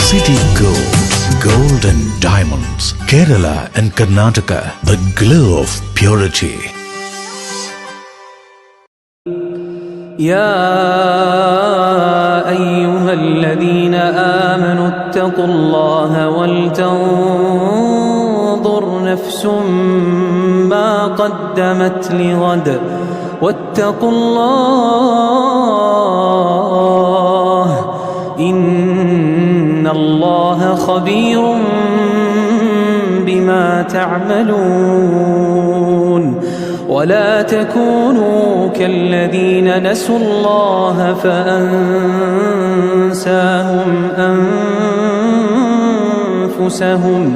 City Gold and Diamonds, Kerala and Karnataka, the glow of purity. يا أيها الذين آمنوا اتقوا الله ولتنظر نفس ما قدمت لغد واتقوا الله إن الله خبير بما تعملون ولا تكونوا كالذين نسوا الله فأنساهم أنفسهم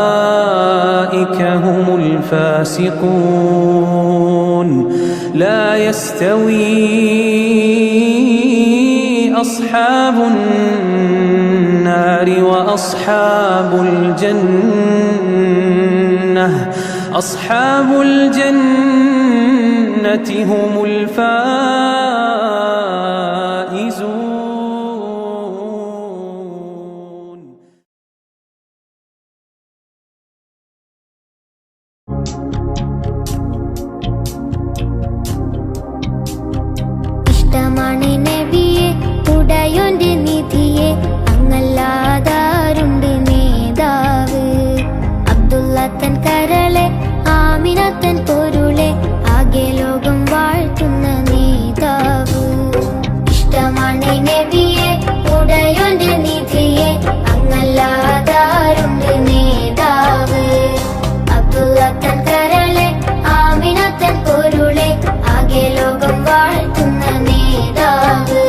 أولئك هم الفاسقون لا يستوي أصحاب النار وأصحاب الجنة أصحاب الجنة هم الفائزون. ഇഷ്ടമാണ് നബിയെ ഉടയോന്റെ നിധിയെ അങ്ങല്ലാതാരുണ്ട് നേതാവ് അബ്ദുള്ള തൻ കരളെ ആമിനത്തൻ പൊരുളെ ആകെ ലോകം വാഴ്ത്തുന്ന നേതാവ് ഇഷ്ടമാണ് നബിയെ ഉടയോന്റെ നിധിയെ അങ്ങല്ലാതാരുണ്ട് നേതാവ് അബ്ദുള്ള തൻ കരളെ ആമിനത്തൻ പൊരുളെ ആകെ ലോകം വാഴ്ത്തുന്ന നേതാവ്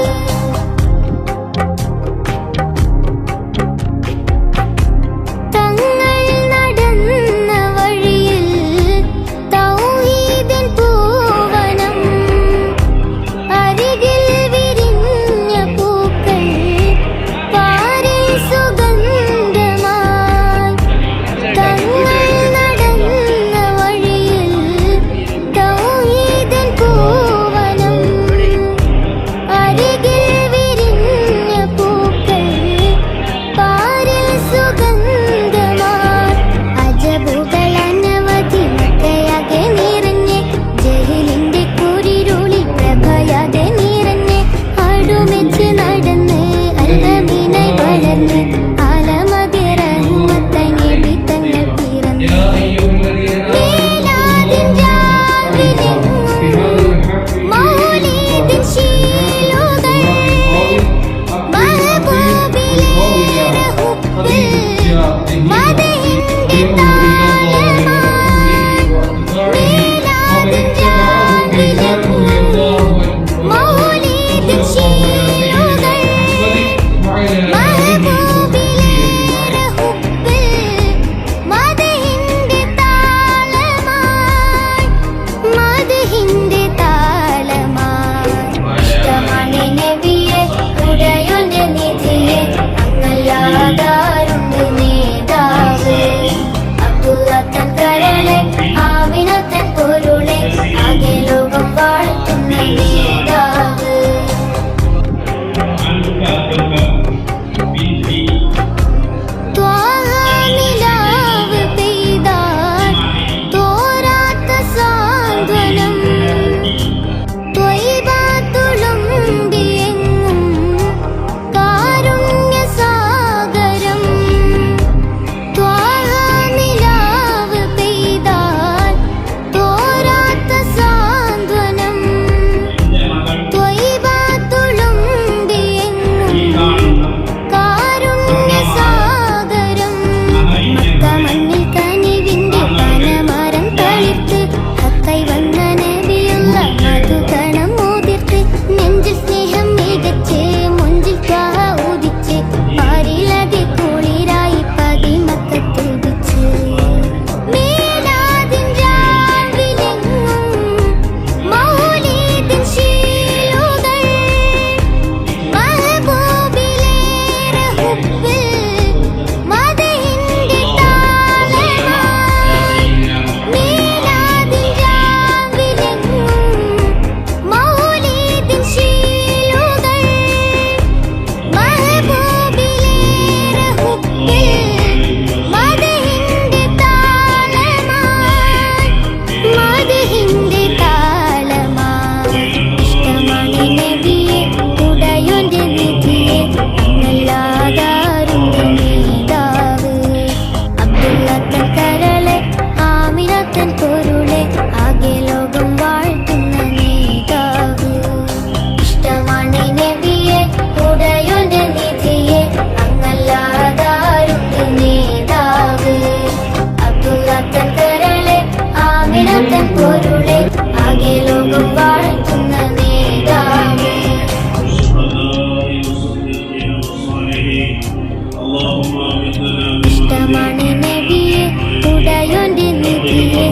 നബിയെ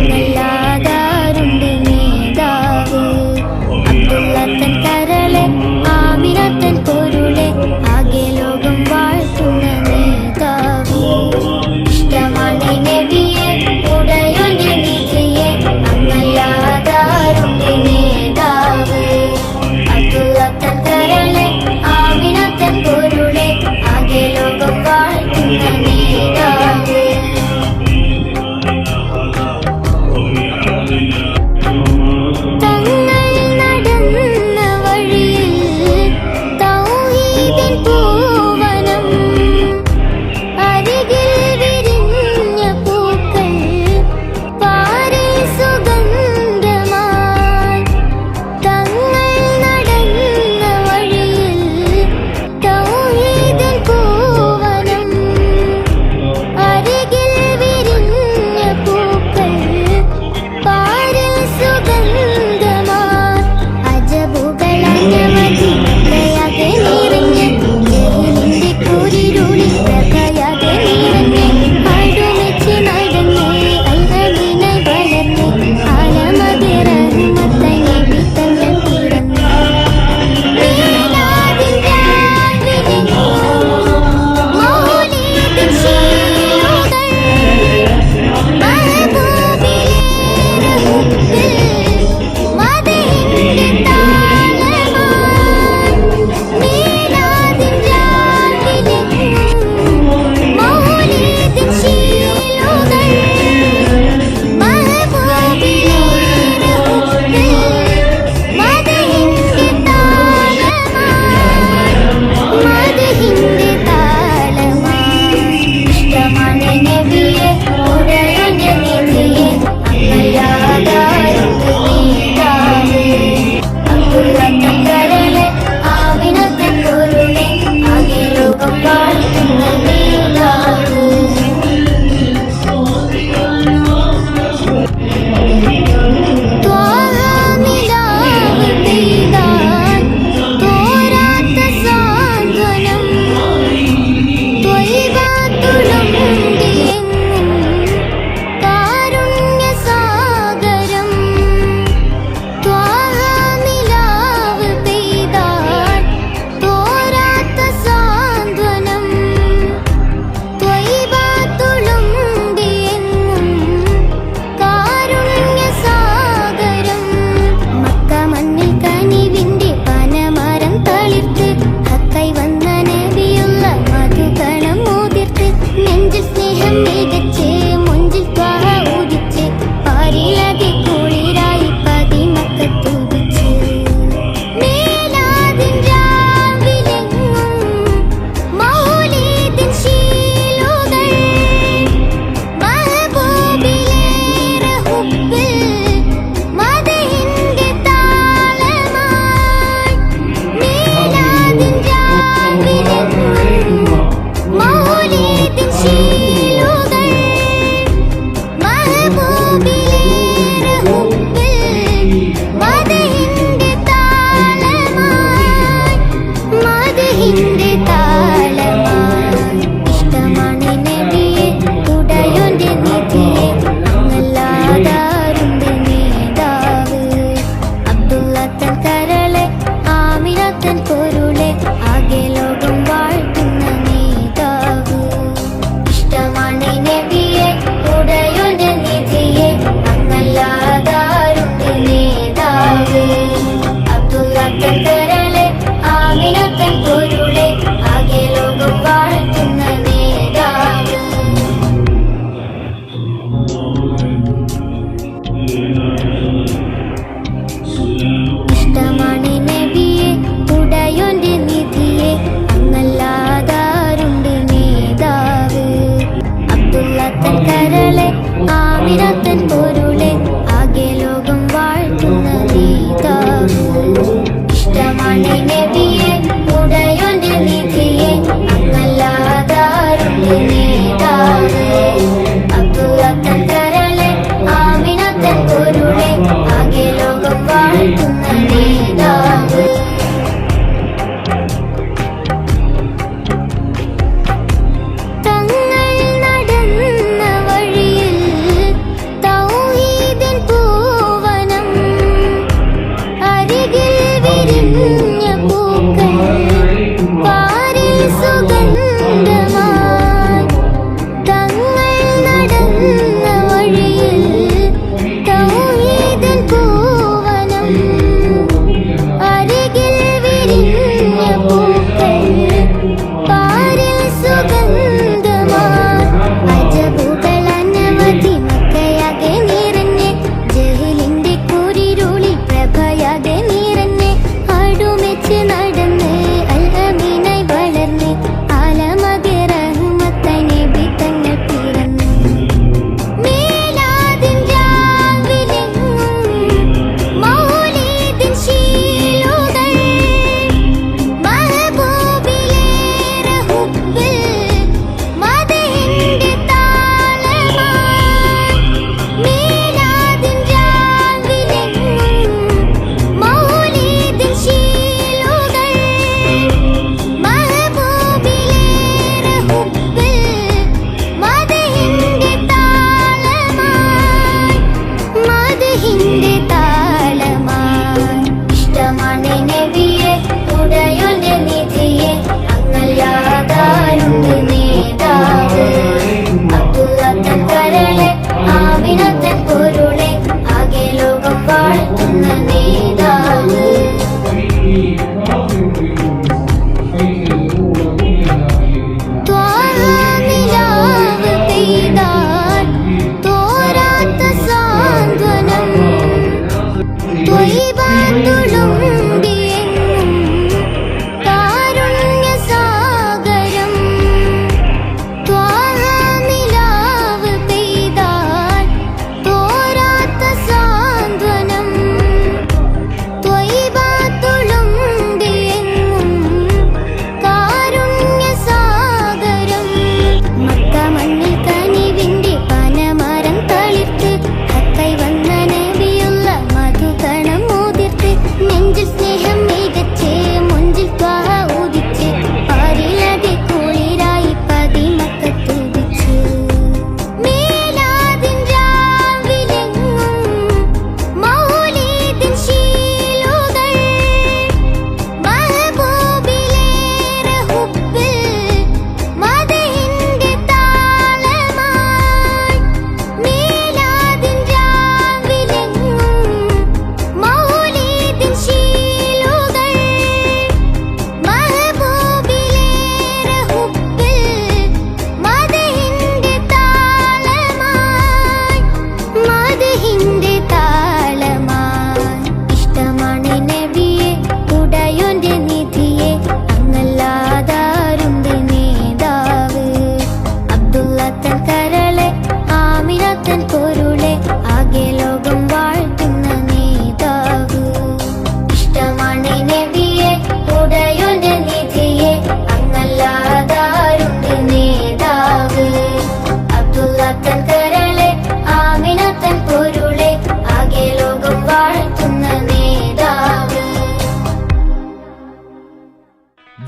നല്ലാതാരുണ്ട് നേതാവ് അബ്ദുള്ള തൻ കരളെ ആമിന തൻ പൊരുളെ ആകെ ലോകം വാഴ്ത്തുന്ന നേതാവ് ഇഷ്ടമാണ് നബിയെ ഉടയൊന്റെ നിധിയെ നല്ലാതാരുണ്ട് നേതാവ് അബ്ദുള്ള തൻ കരളെ ആമിന തൻ പൊരുളെ ആകെ ലോകം വാഴ്ത്തുന്ന നേതാവ്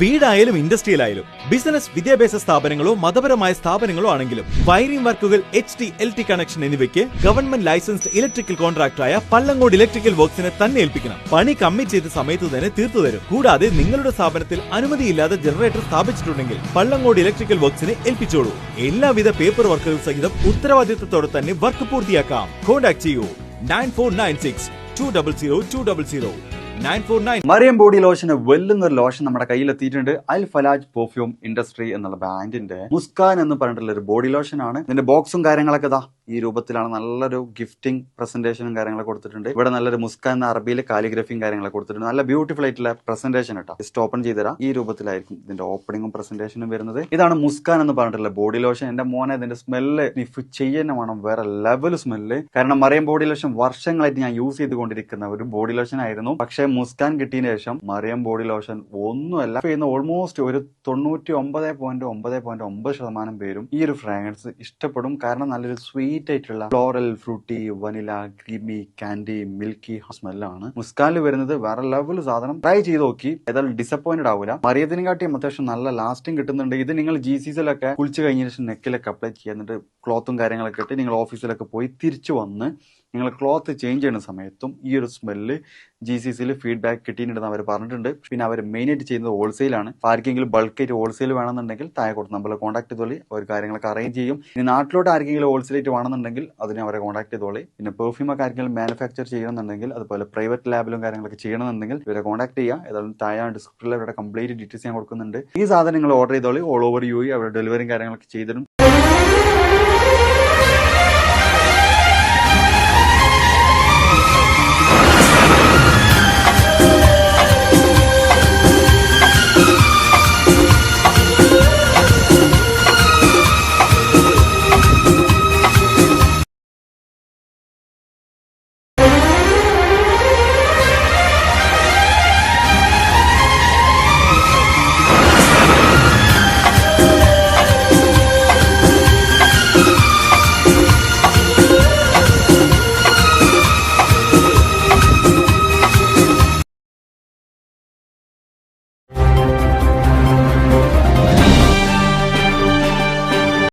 വീടായാലും ഇൻഡസ്ട്രിയിലായാലും ബിസിനസ്, വിദ്യാഭ്യാസ സ്ഥാപനങ്ങളോ മതപരമായ സ്ഥാപനങ്ങളോ ആണെങ്കിലും വയറിംഗ് വർക്കുകൾ, HT, LT കണക്ഷൻ എന്നിവയ്ക്ക് ഗവൺമെന്റ് ലൈസൻസ്ഡ് ഇലക്ട്രിക്കൽ കോൺട്രാക്ടറായ പള്ളങ്ങോട് ഇലക്ട്രിക്കൽ വർക്സിനെ തന്നെ ഏൽപ്പിക്കണം. പണി കമ്മിറ്റ് ചെയ്ത സമയത്ത് തന്നെ തീർത്തു തരും. കൂടാതെ നിങ്ങളുടെ സ്ഥാപനത്തിൽ അനുമതിയില്ലാതെ ജനറേറ്റർ സ്ഥാപിച്ചിട്ടുണ്ടെങ്കിൽ പള്ളങ്ങോട് ഇലക്ട്രിക്കൽ വർക്സിനെ ഏൽപ്പിച്ചോളൂ. എല്ലാവിധ പേപ്പർ വർക്കുകൾ സഹിതം ഉത്തരവാദിത്തത്തോടെ തന്നെ വർക്ക് പൂർത്തിയാക്കാം. കോൺടാക്ട് ചെയ്യൂ 9496 200 200 949. മറിയം ബോഡി ലോഷന് വെല്ലുന്ന ഒരു ലോഷൻ നമ്മുടെ കയ്യിലെത്തിയിട്ടുണ്ട്. അൽ ഫലാജ് പെർഫ്യൂം ഇൻഡസ്ട്രി എന്നുള്ള ബ്രാൻഡിന്റെ മുസ്കാൻ എന്ന് പറഞ്ഞിട്ടുള്ള ഒരു ബോഡി ലോഷൻ ആണ്. ഇതിന്റെ ബോക്സും കാര്യങ്ങളൊക്കെ ഇതാ ഈ രൂപത്തിലാണ്. നല്ലൊരു ഗിഫ്റ്റിംഗ് പ്രസന്റേഷനും കാര്യങ്ങളൊക്കെ കൊടുത്തിട്ടുണ്ട്. ഇവിടെ നല്ലൊരു മുസ്കാൻ എന്ന അറബിയിലെ കാലിഗ്രഫിയും കാര്യങ്ങളൊക്കെ കൊടുത്തിട്ടുണ്ട്. നല്ല ബ്യൂട്ടിഫുൾ ആയിട്ടുള്ള പ്രസന്റേഷൻ കേട്ടോ. ജസ്റ്റ് ഓപ്പൺ ചെയ്തുതരാം. ഈ രൂപത്തിലായിരിക്കും ഇതിന്റെ ഓപ്പണിംഗും പ്രസന്റേഷനും വരുന്നത്. ഇതാണ് മുസ്കാൻ എന്ന് പറഞ്ഞിട്ടുള്ള ബോഡി ലോഷൻ. എന്റെ മോനെ ഇതിന്റെ സ്മെല്ല് സ്നിഫ് ചെയ്യുന്ന വേണം, വേറെ ലെവൽ സ്മെല്ല്. കാരണം മറിയം ബോഡി ലോഷൻ വർഷങ്ങളായിട്ട് ഞാൻ യൂസ് ചെയ്തുകൊണ്ടിരിക്കുന്ന ഒരു ബോഡി ലോഷൻ ആയിരുന്നു. പക്ഷെ മുസ്കാൻ കിട്ടിയതിനു ശേഷം മറിയം ബോഡി ലോഷൻ ഒന്നുമല്ല ചെയ്യുന്ന ഓൾമോസ്റ്റ് ഒരു 99.9% പേരും ഈ ഒരു ഫ്രാഗ്രൻസ് ഇഷ്ടപ്പെടും. കാരണം നല്ലൊരു സ്വീറ്റ് ആയിട്ടുള്ള floral, fruity, vanilla, creamy, candy, milky സ്മെല്ലാണ് മുസ്കാനിൽ വരുന്നത്. വേറെ ലെവൽ സാധനം. ട്രൈ ചെയ്ത് നോക്കി, ഏതായാലും ഡിസപ്പോയിന്റഡ് ആവില്ല. മറിയത്തിനെ കാട്ടിയും അത്യാവശ്യം നല്ല ലാസ്റ്റിംഗ് കിട്ടുന്നുണ്ട്. ഇത് നിങ്ങൾ GCസിലൊക്കെ കുളിച്ച് കഴിഞ്ഞ ശേഷം നെക്കിലൊക്കെ അപ്ലൈ ചെയ്യുന്നുണ്ട്. ക്ലോത്തും കാര്യങ്ങളൊക്കെ ഇട്ട് നിങ്ങൾ ഓഫീസിലൊക്കെ പോയി തിരിച്ചു വന്ന് നിങ്ങൾ ക്ലോത്ത് ചേഞ്ച് ചെയ്യുന്ന സമയത്തും ഈ ഒരു സ്മെല്ല് GCസിൽ ഫീഡ്ബാക്ക് കിട്ടിയിട്ടുണ്ടെന്ന് അവർ പറഞ്ഞിട്ടുണ്ട്. പിന്നെ അവർ മെയിനായിട്ട് ചെയ്യുന്നത് ഹോൾസെയിലാണ്. ആർക്കെങ്കിലും ബൾക്കായിട്ട് ഹോൾസെയിൽ വേണമെന്നുണ്ടെങ്കിൽ താഴെ കൊടുത്ത് നമ്മളെ കോൺടാക്ട് ചെയ്തോളി. അവർ കാര്യങ്ങളൊക്കെ അറേഞ്ച് ചെയ്യും. ഇനി നാട്ടിലോട്ട് ആർക്കെങ്കിലും ഹോൾസെയിലായിട്ട് വേണമെന്നുണ്ടെങ്കിൽ അതിനെ അവരെ കോൺടാക്ട് ചെയ്തോളി. പിന്നെ പെർഫ്യൂം ഒക്കെ ആർക്കെങ്കിലും മാനുഫാക്ചർ ചെയ്യണമെന്നുണ്ടെങ്കിൽ, അതുപോലെ പ്രൈവറ്റ് ലാബിലും കാര്യങ്ങളൊക്കെ ചെയ്യണമെന്നുണ്ടെങ്കിൽ ഇവരെ കോൺടാക്ട് ചെയ്യുക. ഏതായാലും താഴെ ഡിസ്ക്രിപ്ഷനിൽ അവരുടെ കംപ്ലീറ്റ് ഡീറ്റെയിൽസ് ഞാൻ കൊടുക്കുന്നുണ്ട്. ഈ സാധനം നിങ്ങൾ ഓർഡർ ചെയ്തോളി. ഓൾ ഓവർ UAE അവരുടെ ഡെലിവറിയും കാര്യങ്ങളൊക്കെ ചെയ്തിടും.